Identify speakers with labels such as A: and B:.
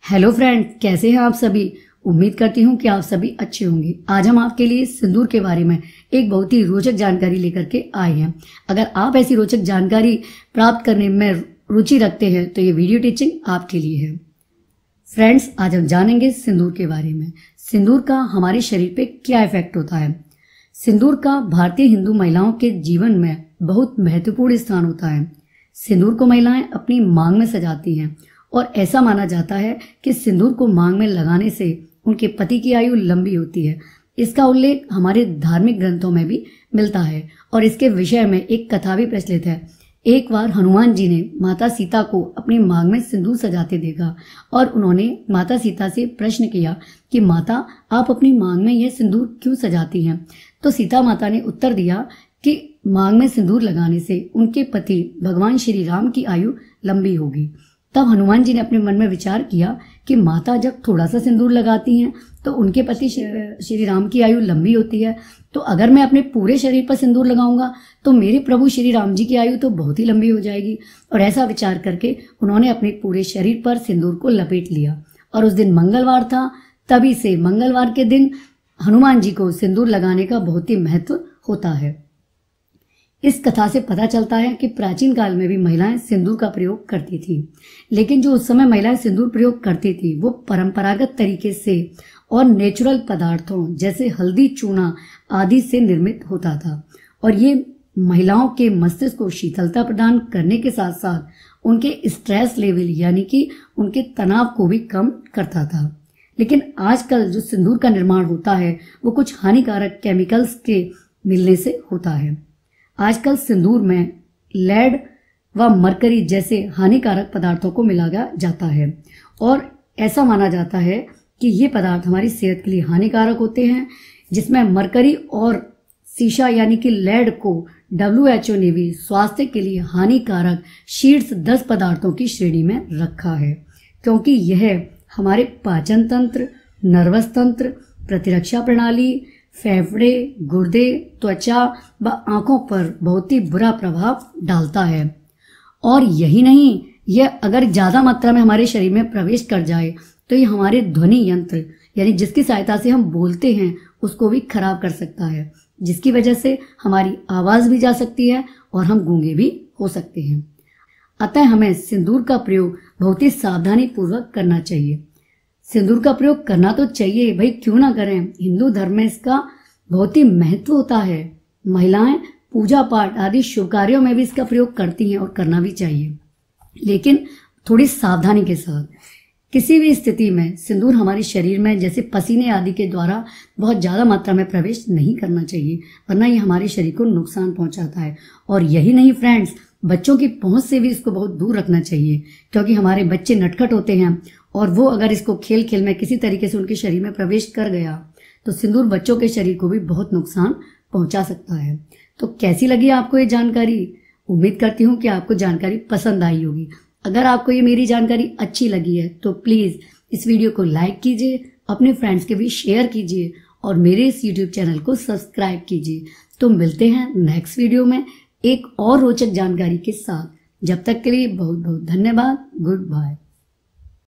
A: Hello friend, कैसे हैं आप सभी। उम्मीद करती हूँ कि आप सभी अच्छे होंगे। आज हम आपके लिए सिंदूर के बारे में एक बहुत ही रोचक जानकारी लेकर के आए हैं। अगर आप ऐसी रोचक जानकारी प्राप्त करने में रुचि रखते हैं तो ये वीडियो टीचिंग आपके लिए है। फ्रेंड्स, आज हम जानेंगे सिंदूर के बारे में। सिंदूर का हमारे शरीर पे क्या इफेक्ट होता है। सिंदूर का भारतीय हिंदू महिलाओं के जीवन में बहुत महत्वपूर्ण स्थान होता है। सिंदूर को महिलाएं अपनी मांग में सजाती हैं और ऐसा माना जाता है कि सिंदूर को मांग में लगाने से उनके पति की आयु लंबी होती है। इसका उल्लेख हमारे धार्मिक ग्रंथों में भी मिलता है और इसके विषय में एक कथा भी प्रचलित है। एक बार हनुमान जी ने माता सीता को अपनी मांग में सिंदूर सजाते देखा और उन्होंने माता सीता से प्रश्न किया कि माता, आप अपनी मांग में यह सिंदूर क्यों सजाती हैं। तो सीता माता ने उत्तर दिया कि मांग में सिंदूर लगाने से उनके पति भगवान श्री राम की आयु लंबी होगी। तब हनुमान जी ने अपने मन में विचार किया कि माता जब थोड़ा सा सिंदूर लगाती हैं तो उनके पति श्री राम की आयु लंबी होती है, तो अगर मैं अपने पूरे शरीर पर सिंदूर लगाऊंगा तो मेरे प्रभु श्री राम जी की आयु तो बहुत ही लंबी हो जाएगी। और ऐसा विचार करके उन्होंने अपने पूरे शरीर पर सिंदूर को लपेट लिया। और उस दिन मंगलवार था, तभी से मंगलवार के दिन हनुमान जी को सिंदूर लगाने का बहुत ही महत्व होता है। इस कथा से पता चलता है कि प्राचीन काल में भी महिलाएं सिंदूर का प्रयोग करती थी, लेकिन जो उस समय महिलाएं सिंदूर प्रयोग करती थी वो परंपरागत तरीके से और नेचुरल पदार्थों जैसे हल्दी, चूना आदि से निर्मित होता था। और ये महिलाओं के मस्तिष्क को शीतलता प्रदान करने के साथ साथ उनके स्ट्रेस लेवल यानी कि उनके तनाव को भी कम करता था। लेकिन आजकल जो सिंदूर का निर्माण होता है वो कुछ हानिकारक केमिकल्स के मिलने से होता है। आजकल सिंदूर में लेड व मरकरी जैसे हानिकारक पदार्थों को मिलाया जाता है और ऐसा माना जाता है कि ये पदार्थ हमारी सेहत के लिए हानिकारक होते हैं, जिसमें मरकरी और सीसा यानी कि लेड को WHO ने भी स्वास्थ्य के लिए हानिकारक शीर्ष 10 पदार्थों की श्रेणी में रखा है, क्योंकि यह हमारे पाचन तंत्र, नर्वस तंत्र, प्रतिरक्षा प्रणाली, फेफड़े, गुर्दे, त्वचा व आंखों पर बहुत ही बुरा प्रभाव डालता है। और यही नहीं, यह अगर ज्यादा मात्रा में हमारे शरीर में प्रवेश कर जाए तो ये हमारे ध्वनि यंत्र यानी जिसकी सहायता से हम बोलते हैं उसको भी खराब कर सकता है, जिसकी वजह से हमारी आवाज भी जा सकती है और हम गूंगे भी हो सकते हैं। अतः हमें सिंदूर का प्रयोग बहुत ही सावधानी पूर्वक करना चाहिए। सिंदूर का प्रयोग करना तो चाहिए भाई, क्यों ना करें। हिंदू धर्म में इसका बहुत ही महत्व होता है। महिलाएं पूजा पाठ आदि शुभ कार्यों में भी इसका प्रयोग करती हैं और करना भी चाहिए, लेकिन थोड़ी सावधानी के साथ। किसी भी स्थिति में सिंदूर हमारे शरीर में जैसे पसीने आदि के द्वारा बहुत ज्यादा मात्रा में प्रवेश नहीं करना चाहिए, वरना ये हमारे शरीर को नुकसान पहुंचाता है। और यही नहीं फ्रेंड्स, बच्चों की पहुंच से भी इसको बहुत दूर रखना चाहिए, क्योंकि हमारे बच्चे नटखट होते हैं और वो अगर इसको खेल खेल में किसी तरीके से उनके शरीर में प्रवेश कर गया तो सिंदूर बच्चों के शरीर को भी बहुत नुकसान पहुंचा सकता है। तो कैसी लगी आपको ये जानकारी। उम्मीद करती हूँ कि आपको जानकारी पसंद आई होगी। अगर आपको ये मेरी जानकारी अच्छी लगी है तो प्लीज इस वीडियो को लाइक कीजिए, अपने फ्रेंड्स के भी शेयर कीजिए और मेरे इस यूट्यूब चैनल को सब्सक्राइब कीजिए। तो मिलते हैं नेक्स्ट वीडियो में एक और रोचक जानकारी के साथ। जब तक के लिए बहुत बहुत धन्यवाद। Good bye.